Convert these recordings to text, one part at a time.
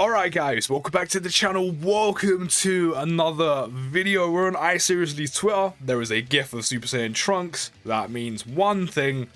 Alright guys, welcome back to the channel, welcome to another video. We're on I Seriously Twitter. There is a gif of Super Saiyan Trunks. That means one thing: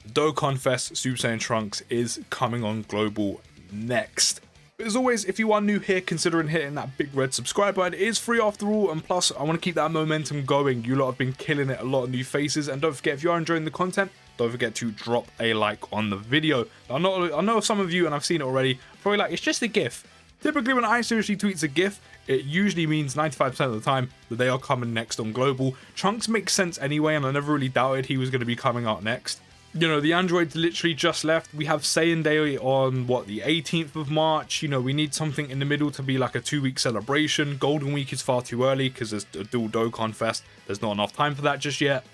Dokkanfest Super Saiyan Trunks is coming on global next. But as always, if you are new here, considering hitting that big red subscribe button. It is free after all, and plus I want to keep that momentum going. You lot have been killing it, a lot of new faces, and don't forget, if you are enjoying the content, don't forget to drop a like on the video. I know some of you, and I've seen it already, probably like, it's just a gif. Typically when I Seriously tweets a gif, it usually means 95% of the time that they are coming next on global. Trunks makes sense anyway, and I never really doubted he was going to be coming out next. You know, the androids literally just left. We have Saiyan Day on, what, the 18th of March? You know, we need something in the middle to be like a 2-week celebration. Golden Week is far too early because there's a dual Dokkanfest. There's not enough time for that just yet.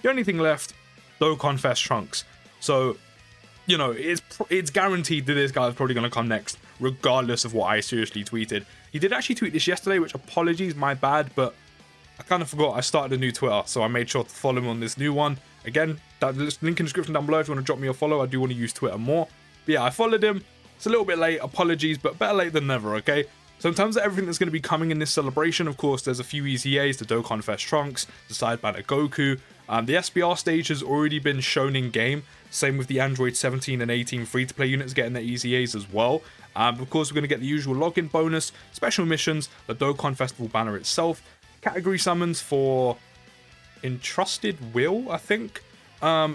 The only thing left, Dokkanfest Trunks. So, you know, it's guaranteed that this guy is probably going to come next, regardless of what I Seriously tweeted. He did actually tweet this yesterday, which, apologies, my bad, but I kind of forgot I started a new Twitter, so I made sure to follow him on this new one. Again, that link in the description down below if you want to drop me a follow. I do want to use Twitter more. But yeah, I followed him. It's a little bit late, apologies, but better late than never, okay? So in terms of everything that's going to be coming in this celebration, of course, there's a few EZAs, the Dokkanfest Trunks, the side banner Goku. The SBR stage has already been shown in game. Same with the Android 17 and 18 free-to-play units getting their EZAs as well. Of course, we're going to get the usual login bonus, special missions, the Dokkan Festival banner itself, category summons for Entrusted Will, I think.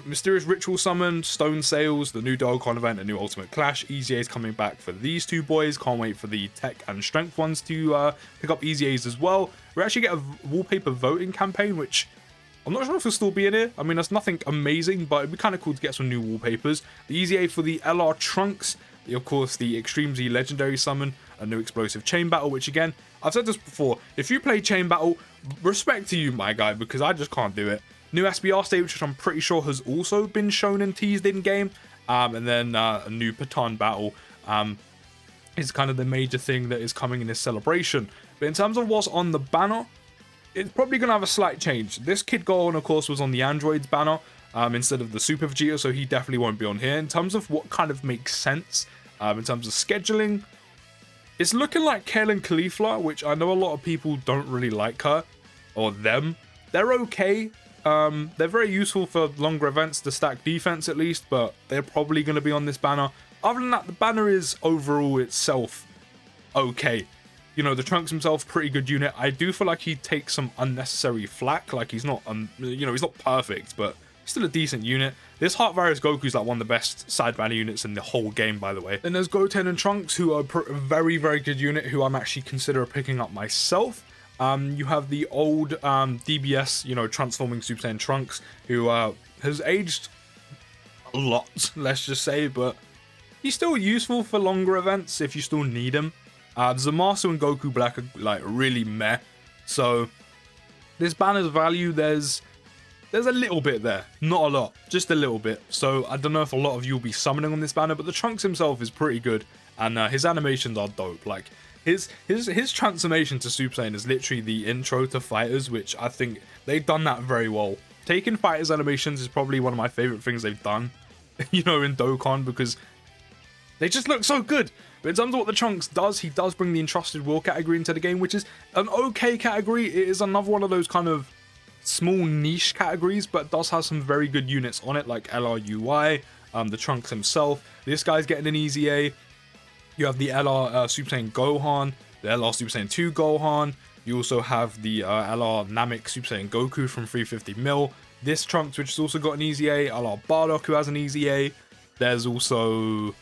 Mysterious Ritual Summon, Stone Sales, the new Dokkan event, a new Ultimate Clash. EZAs coming back for these two boys. Can't wait for the Tech and Strength ones to pick up EZAs as well. We actually get a wallpaper voting campaign, which I'm not sure if it'll still be in here. I mean, that's nothing amazing, but it'd be kind of cool to get some new wallpapers. The EZA for the LR Trunks, of course, the Extreme Z Legendary Summon, a new Explosive Chain Battle, which again, I've said this before, if you play Chain Battle, respect to you, my guy, because I just can't do it. New SBR stage, which I'm pretty sure has also been shown and teased in game, and then a new Patan battle is kind of the major thing that is coming in this celebration. But in terms of what's on the banner, it's probably going to have a slight change. This Kid Gohan, of course, was on the Androids banner instead of the Super Vegeta, so he definitely won't be on here. In terms of what kind of makes sense, in terms of scheduling, it's looking like Kale Caulifla, which I know a lot of people don't really like her, or them. They're okay. They're very useful for longer events to stack defense at least, but they're probably going to be on this banner. Other than that, the banner is overall itself okay. You know, the Trunks himself, pretty good unit. I do feel like he takes some unnecessary flack. Like, he's not, you know, he's not perfect, but still a decent unit. This Heart Virus Goku's like one of the best side banner units in the whole game, by the way. Then there's Goten and Trunks, who are a very, very good unit, who I'm actually considering picking up myself. You have the old DBS, you know, transforming Super Saiyan Trunks, who has aged a lot, let's just say, but he's still useful for longer events if you still need him. Zamasu and Goku Black are like really meh, so this banner's value, there's a little bit there, not a lot, just a little bit. So I don't know if a lot of you will be summoning on this banner, but the Trunks himself is pretty good, and his animations are dope. Like, his transformation to Super Saiyan is literally the intro to Fighters, which I think they've done that very well. Taking Fighters animations is probably one of my favorite things they've done, you know, in Dokkan, because they just look so good. But in terms of what the Trunks does, he does bring the Entrusted Will category into the game, which is an okay category. It is another one of those kind of small niche categories, but does have some very good units on it, like LRUI, the Trunks himself. This guy's getting an EZA. You have the LR Super Saiyan Gohan, the LR Super Saiyan 2 Gohan. You also have the LR Namek Super Saiyan Goku from 350 mil. This Trunks, which has also got an EZA. LR Bardock, who has an EZA. There's also...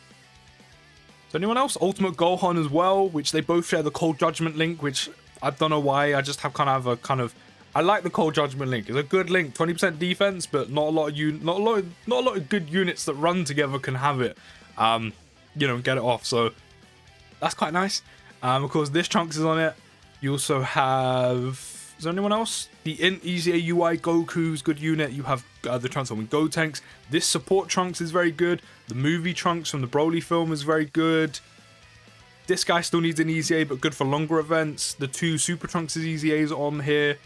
Is there anyone else? Ultimate Gohan as well, which they both share the Cold Judgment link, which I don't know why. I just have kind of I like the Cold Judgment link. It's a good link, 20% defense, but not a lot of good units that run together can have it. You know, get it off. So that's quite nice. Of course, this Trunks is on it. You also have... Is there anyone else? The Int EZA UI Goku's good unit. You have the Transforming Gotenks. This Support Trunks is very good. The movie Trunks from the Broly film is very good. This guy still needs an EZA, but good for longer events. The two Super Trunks' EZAs on here.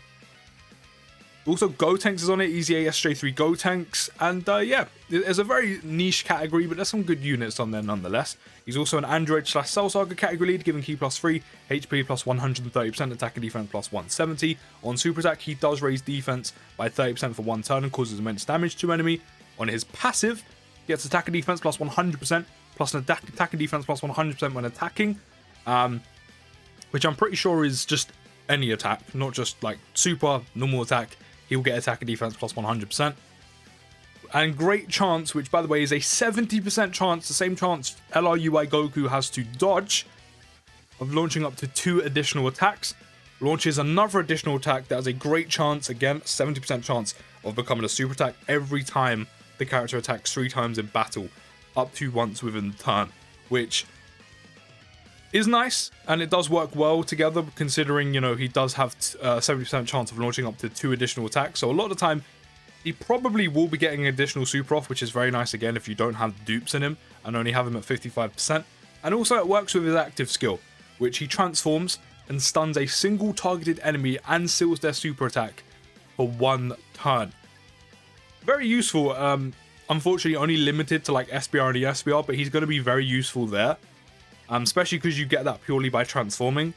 Also, Gotenks is on it, Easy SJ3 Gotenks, and yeah, it's a very niche category, but there's some good units on there nonetheless. He's also an Android/Cell Saga category lead, giving Ki +3, HP +130%, attack and defense +170. On super attack, he does raise defense by 30% for one turn and causes immense damage to enemy. On his passive, he gets attack and defense +100%, plus an attack and defense +100% when attacking, which I'm pretty sure is just any attack, not just like super, normal attack. He'll get attack and defense +100%. And great chance, which by the way is a 70% chance, the same chance LRUI Goku has to dodge, of launching up to 2 additional attacks. Launches another additional attack that has a great chance, again, 70% chance of becoming a super attack every time the character attacks 3 times in battle, up to once within the turn, which is nice, and it does work well together considering, you know, he does have a 70% chance of launching up to 2 additional attacks. So a lot of the time, he probably will be getting additional super off, which is very nice again if you don't have dupes in him and only have him at 55%. And also it works with his active skill, which he transforms and stuns a single targeted enemy and seals their super attack for 1 turn. Very useful, unfortunately only limited to like SBR and ESBR, but he's going to be very useful there. Especially because you get that purely by transforming.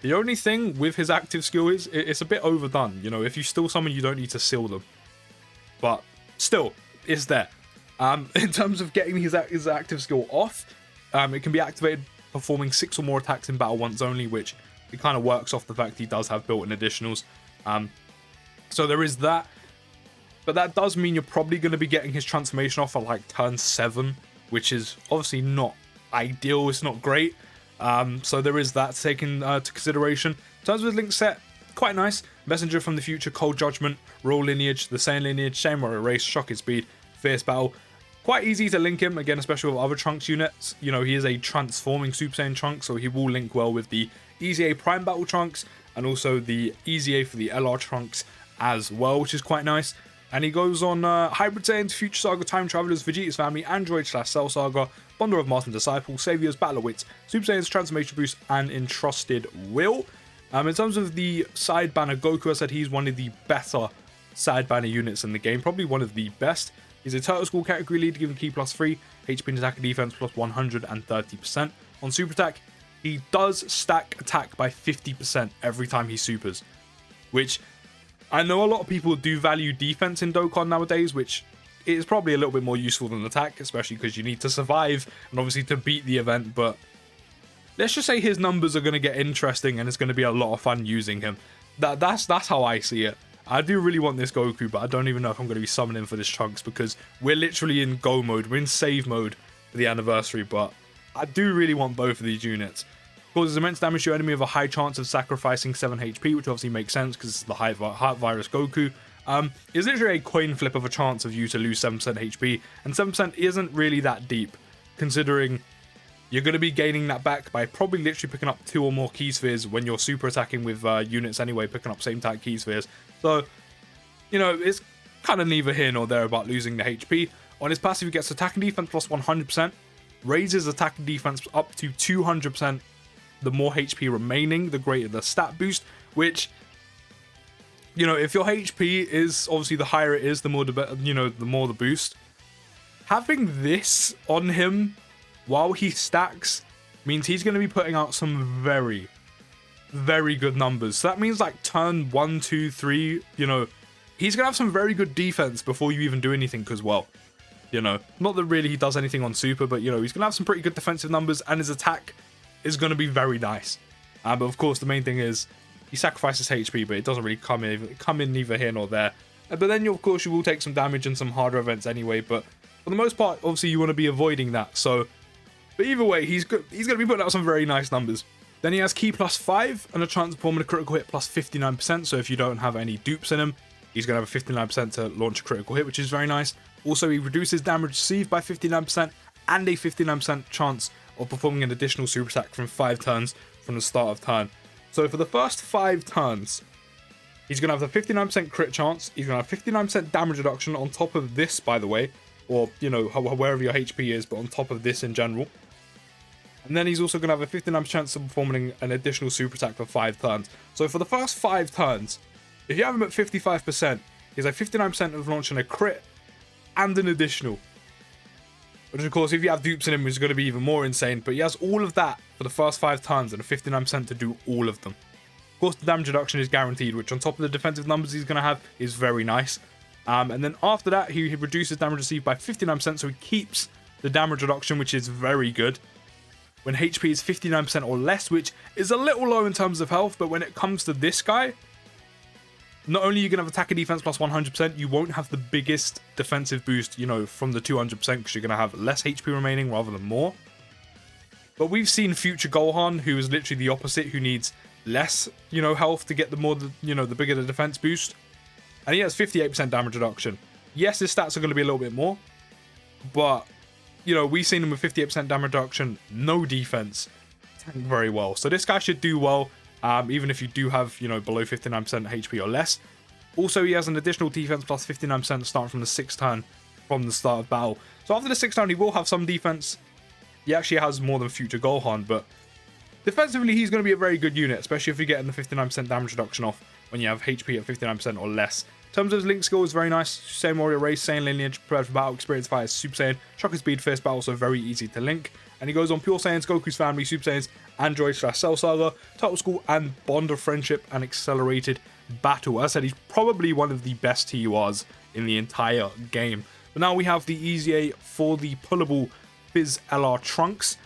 The only thing with his active skill is it's a bit overdone. You know, if you steal someone, you don't need to seal them. But still, it's there. In terms of getting his active skill off, it can be activated performing 6 or more attacks in battle once only, which it kind of works off the fact he does have built-in additionals. So there is that. But that does mean you're probably going to be getting his transformation off at like turn 7, which is obviously not ideal, it's not great, so there is that taken to consideration. In terms of his link set, quite nice. Messenger from the Future, Cold Judgment, Royal Lineage, the Saiyan Lineage, Shame Warrior Race, Shock Speed, Fierce Battle. Quite easy to link him, again, especially with other Trunks units. You know, he is a transforming Super Saiyan Trunks, so he will link well with the Easy A Prime Battle Trunks, and also the Easy A for the LR Trunks as well, which is quite nice. And he goes on Hybrid Saiyans, Future Saga, Time Travelers, Vegeta's Family, Android/Cell Saga, Bonder of Master and Disciple, Saviors, Battle of Wits, Super Saiyan's Transformation Boost, and Entrusted Will. In terms of the side banner, Goku, I said he's one of the better side banner units in the game, probably one of the best. He's a Turtle School category lead, giving Ki +3, HP and attack and defense +130%. On super attack, he does stack attack by 50% every time he supers, which I know a lot of people do value defense in Dokkan nowadays, which is probably a little bit more useful than attack, especially because you need to survive and obviously to beat the event, but let's just say his numbers are going to get interesting and it's going to be a lot of fun using him. That's how I see it. I do really want this Goku, but I don't even know if I'm going to be summoning for this Trunks because we're literally in go mode, we're in save mode for the anniversary, but I do really want both of these units. Causes immense damage to your enemy with a high chance of sacrificing 7 HP, which obviously makes sense because it's the Heart Virus Goku. It's literally a coin flip of a chance of you to lose 7% HP, and 7% isn't really that deep, considering you're going to be gaining that back by probably literally picking up 2 or more Ki Spheres when you're super attacking with units anyway, picking up same type Ki Spheres. So, you know, it's kind of neither here nor there about losing the HP. On his passive, he gets attack and defense +100%, raises attack and defense up to 200%. The more HP remaining, the greater the stat boost, which, you know, if your HP is obviously the higher it is, the more the more the boost. Having this on him while he stacks means he's going to be putting out some very, very good numbers. So that means like turn 1, 2, 3, you know, he's going to have some very good defense before you even do anything because, well, you know, not that really he does anything on super, but, you know, he's going to have some pretty good defensive numbers and his attack is going to be very nice. But of course, the main thing is he sacrifices HP, but it doesn't really come in neither here nor there. But then, of course, you will take some damage in some harder events anyway. But for the most part, obviously, you want to be avoiding that. So, but either way, he's going to be putting out some very nice numbers. Then he has Ki +5 and a transform and a critical hit +59%. So if you don't have any dupes in him, he's going to have a 59% to launch a critical hit, which is very nice. Also, he reduces damage received by 59% and a 59% chance of performing an additional super attack from 5 turns from the start of turn. So for the first 5 turns, he's going to have the 59% crit chance, he's going to have 59% damage reduction on top of this, by the way, or, you know, wherever your HP is, but on top of this in general. And then he's also going to have a 59% chance of performing an additional super attack for 5 turns. So for the first 5 turns, If you have him at 55%, he's like 59% of launching a crit and an additional. Which of course, if you have dupes in him, is going to be even more insane. But he has all of that for the first 5 turns and a 59% to do all of them. Of course, the damage reduction is guaranteed, which on top of the defensive numbers he's going to have is very nice. And then after that, he reduces damage received by 59%, so he keeps the damage reduction, which is very good. When HP is 59% or less, which is a little low in terms of health, but when it comes to this guy, not only are you going to have attack and defense plus 100%, you won't have the biggest defensive boost, you know, from the 200% because you're going to have less HP remaining rather than more. But we've seen future Gohan, who is literally the opposite, who needs less, you know, health to get the more, the bigger the defense boost. And he has 58% damage reduction. Yes, his stats are going to be a little bit more, but, you know, we've seen him with 58% damage reduction, no defense, tank very well. So this guy should do well. Even if you do have, you know, below 59% HP or less. Also, he has an additional defense plus 59% starting from the 6th turn from the start of battle. So after the 6th turn, he will have some defense. He actually has more than future Gohan, but defensively, he's going to be a very good unit, especially if you're getting the 59% damage reduction off when you have HP at 59% or less. In terms of his link skill, is very nice. Same warrior race, same lineage, prepared for battle, experience fire, Super Saiyan, Shocker Speed, Fierce Battle, so very easy to link. And he goes on Pure Saiyans, Goku's Family, Super Saiyans, Android / Cell Saga, Turtle School, and Bond of Friendship and Accelerated Battle. As I said, he's probably one of the best TURs in the entire game. But now we have the EZA for the pullable Fizz LR Trunks.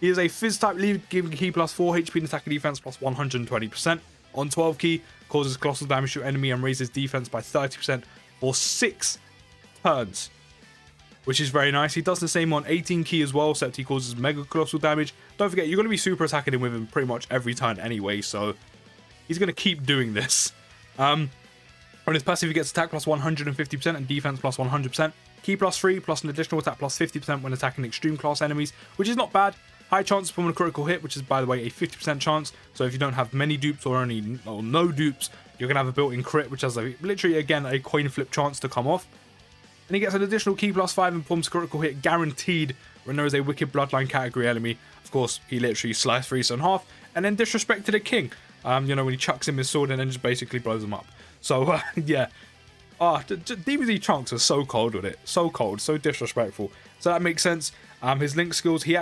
He is a Fizz type lead, giving key plus 4 HP and attack and defense plus 120%. On 12 key, causes colossal damage to enemy and raises defense by 30% for 6 turns, which is very nice. He does the same on 18 key as well, except he causes mega colossal damage. Don't forget, you're going to be super attacking him with him pretty much every turn anyway, so he's going to keep doing this. On his passive, he gets attack plus 150% and defense plus 100%. Key plus 3 plus an additional attack plus 50% when attacking extreme class enemies, which is not bad. High chance from a critical hit, which is, by the way, a 50% chance. So if you don't have many dupes or no dupes, you're going to have a built-in crit, which has literally, again, a coin flip chance to come off. And he gets an additional key plus 5 and performs critical hit guaranteed when there is a wicked bloodline category enemy. Of course, he literally sliced Frieza in half and then disrespected a king. When he chucks him his sword and then just basically blows him up. So, yeah. DBZ Trunks are so cold with it. So cold, so disrespectful. So that makes sense. His link skills, he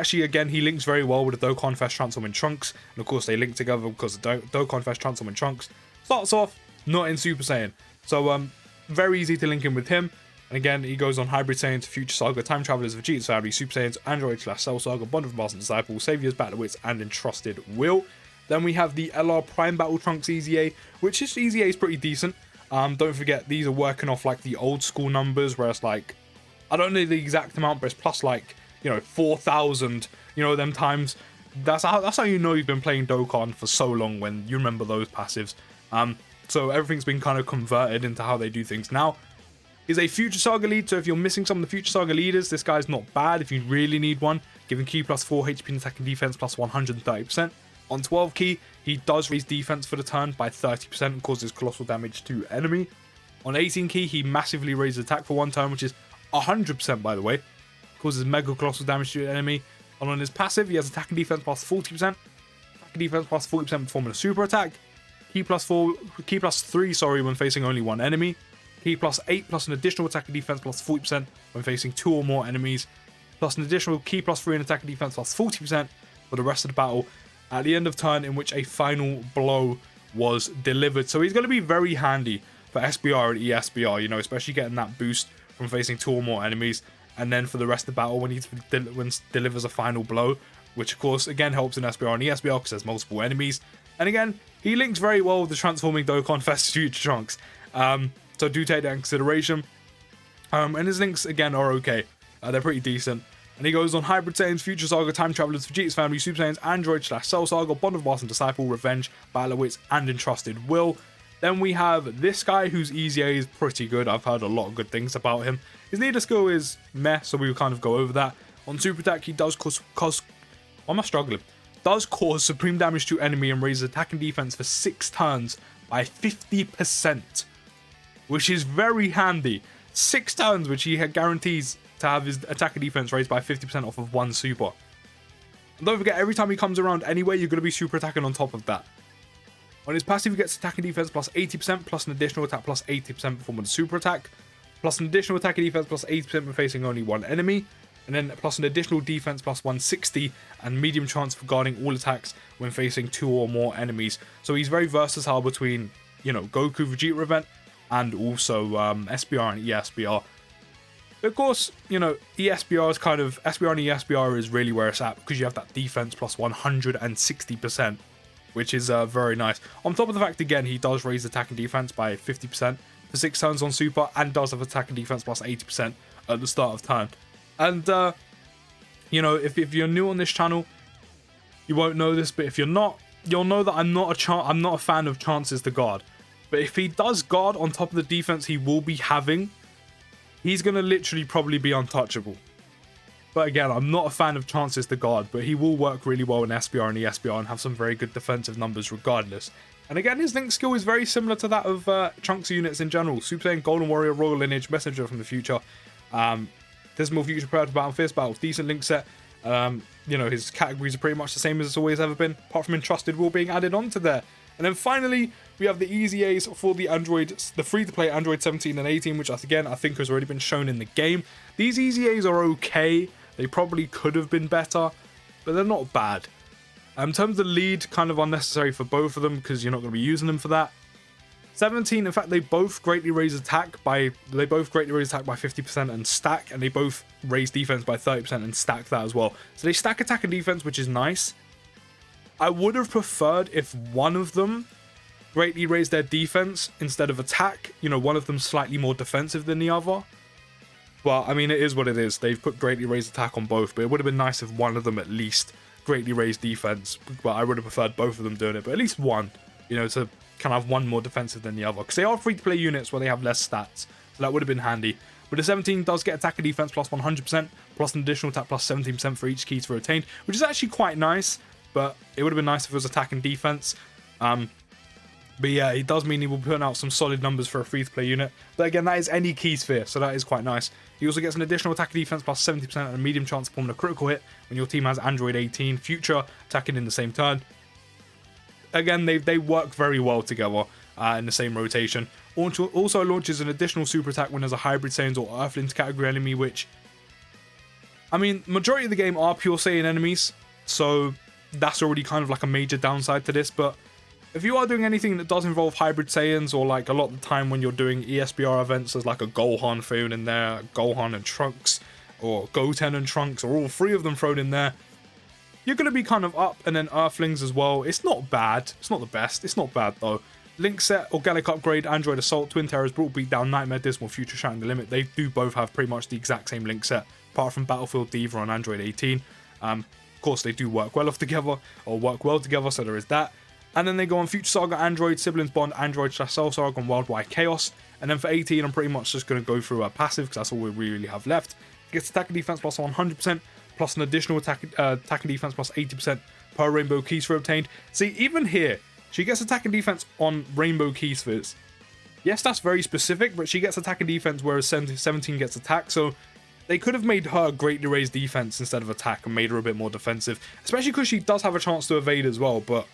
links very well with the Dokkanfest transform in Trunks. And of course, they link together because the Dokkanfest transform in Trunks starts off not in Super Saiyan. So, very easy to link in with him. And again, he goes on Hybrid Saiyans, Future Saga, Time Travelers, Vegeta's Family, Super Saiyans, Android / Cell Saga, Bond of Master and Disciple, Saviors, Battle Wits, and Entrusted Will. Then we have the LR Prime Battle Trunks EZA, which is EZA is pretty decent. Don't forget, these are working off like the old school numbers, where it's like, I don't know the exact amount, but it's plus like, 4,000, them times. That's how you know you've been playing Dokkan for so long, when you remember those passives. So everything's been kind of converted into how they do things now. He's a Future Saga lead, so if you're missing some of the Future Saga leaders, this guy's not bad if you really need one. Giving key plus 4 HP and attack and defense plus 130%. On 12 key, he does raise defense for the turn by 30% and causes colossal damage to enemy. On 18 key, he massively raises attack for 1 turn, which is 100% by the way. Causes mega colossal damage to enemy. And on his passive, he has attack and defense plus 40%. Attack and defense plus 40% performing a super attack. Key plus 3 when facing only 1 enemy. Key plus 8 plus an additional attack and defense plus 40% when facing 2 or more enemies. Plus an additional key plus 3 and attack and defense plus 40% for the rest of the battle at the end of turn in which a final blow was delivered. So he's going to be very handy for SBR and ESBR, especially getting that boost from facing 2 or more enemies. And then for the rest of the battle when he delivers a final blow, which of course again helps in SBR and ESBR because there's multiple enemies. And again, he links very well with the transforming Dokkanfest Future Trunks. So do take that into consideration. And his links again are okay. They're pretty decent. And he goes on Hybrid Saiyans, Future Saga, Time Travelers, Vegeta's Family, Super Saiyans, Android / Cell Saga, Bond of Master and Disciple, Revenge, Battle Wits, and Entrusted Will. Then we have this guy whose EZA is pretty good. I've heard a lot of good things about him. His leader skill is meh, so we will kind of go over that. On Super Attack, he does cause supreme damage to enemy and raises attack and defense for 6 turns by 50%, which is very handy. 6 turns, which he guarantees to have his attack and defense raised by 50% off of 1 super. And don't forget, every time he comes around anyway, you're going to be super attacking on top of that. On his passive, he gets attack and defense plus 80%, plus an additional attack plus 80% performed with a super attack, plus an additional attack and defense plus 80% when facing only one enemy, and then plus an additional defense plus 160 and medium chance for guarding all attacks when facing 2 or more enemies. So he's very versatile between, you know, Goku Vegeta event and also SBR and ESBR. Of course, you know, ESBR is kind of, SBR and ESBR is really where it's at because you have that defense plus 160%, which is very nice. On top of the fact, again, he does raise attack and defense by 50% for 6 turns on super and does have attack and defense plus 80% at the start of turn. And, you know, if you're new on this channel, you won't know this, but if you're not, you'll know that I'm not a fan of chances to guard. But if he does guard on top of the defense he will be having, he's going to literally probably be untouchable. But again, I'm not a fan of chances to guard, but he will work really well in SBR and ESBR and have some very good defensive numbers regardless. And again, his link skill is very similar to that of Trunks units in general. Super Saiyan, Golden Warrior, Royal Lineage, Messenger from the future. Dismal Future, Predator, Battle, Fierce Battle, decent link set. You know, his categories are pretty much the same as it's always ever been, apart from Entrusted Will being added onto there. And then finally, we have the Easy A's for the free-to-play Android 17 and 18, which again, I think has already been shown in the game. These Easy A's are okay. They probably could have been better, but they're not bad. In terms of the lead, kind of unnecessary for both of them because you're not going to be using them for that. 17, in fact, they both greatly raise attack by 50% and stack, and they both raise defense by 30% and stack that as well. So they stack attack and defense, which is nice. I would have preferred if one of them greatly raised their defense instead of attack. You know, one of them slightly more defensive than the other. But I mean, it is what it is. They've put greatly raised attack on both, but it would have been nice if one of them at least greatly raised defense. But I would have preferred both of them doing it, but at least one, you know, to kind of have one more defensive than the other, because they are free-to-play units where they have less stats, so that would have been handy. But the 17 does get attack and defense plus 100%, plus an additional attack plus 17% for each key to retained, which is actually quite nice, but it would have been nice if it was attack and defense. But yeah, it does mean he will be putting out some solid numbers for a free-to-play unit. But again, that is any key sphere, so that is quite nice. He also gets an additional attack and defense plus 70% and a medium chance of performing a critical hit when your team has Android 18 Future attacking in the same turn. Again, they work very well together in the same rotation. Also launches an additional super attack when there's a Hybrid Saiyans or Earthlings category enemy, which, I mean, majority of the game are pure Saiyan enemies, so that's already kind of like a major downside to this. But if you are doing anything that does involve Hybrid Saiyans, or like a lot of the time when you're doing ESBR events, there's like a Gohan thrown in there, Gohan and Trunks, or Goten and Trunks, or all three of them thrown in there, you're going to be kind of up. And then Earthlings as well. It's not bad. It's not the best. It's not bad though. Link set, Organic Upgrade, Android Assault, Twin Terrors, Brutal Beatdown, Nightmare, Dismal, Future, Shattering the Limit. They do both have pretty much the exact same link set, apart from Battlefield Diva on Android 18. Of course, they do work well together, so there is that. And then they go on Future Saga, Android, Siblings Bond, Android / Cell Saga, and Worldwide Chaos. And then for 18, I'm pretty much just going to go through a passive, because that's all we really have left. It gets attack and defense plus 100%, plus an additional attack and defense plus 80% per Rainbow Key Sphere obtained. See, even here, she gets attack and defense on Rainbow Key Spheres. Yes, that's very specific, but she gets attack and defense, whereas 17 gets attack, so they could have made her greatly raise defense instead of attack and made her a bit more defensive, especially because she does have a chance to evade as well, but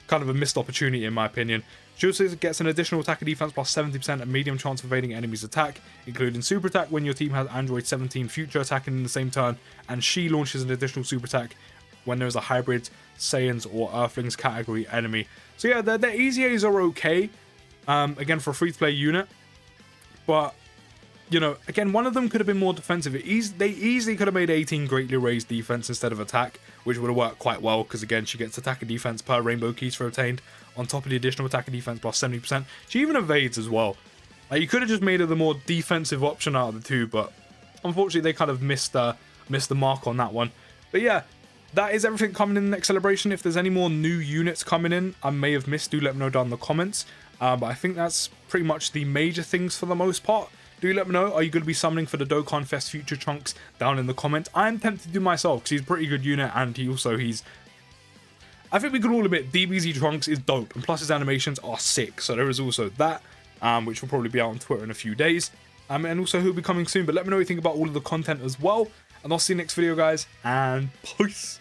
kind of a missed opportunity in my opinion. She also gets an additional attack and defense plus 70% and medium chance of evading enemies' attack, including super attack when your team has Android 17 Future attacking in the same turn, and she launches an additional super attack when there is a Hybrid Saiyans or Earthlings category enemy. So yeah, their Easy A's are okay, again for a free-to-play unit, but you know, again, one of them could have been more defensive. They easily could have made 18 greatly raised defense instead of attack, which would have worked quite well, because again, she gets attack and defense per Rainbow Keys for obtained, on top of the additional attack and defense plus 70%. She even evades as well. Like, you could have just made her the more defensive option out of the two, but unfortunately they kind of missed the mark on that one. But yeah, that is everything coming in the next celebration. If there's any more new units coming in I may have missed, do let me know down in the comments. But I think that's pretty much the major things for the most part. Do let me know, are you going to be summoning for the Dokkanfest Future Trunks down in the comments? I am tempted to do myself, because he's a pretty good unit, and I think we can all admit DBZ Trunks is dope, and plus his animations are sick, so there is also that, which will probably be out on Twitter in a few days, and also he'll be coming soon. But let me know what you think about all of the content as well, and I'll see you next video, guys, and peace.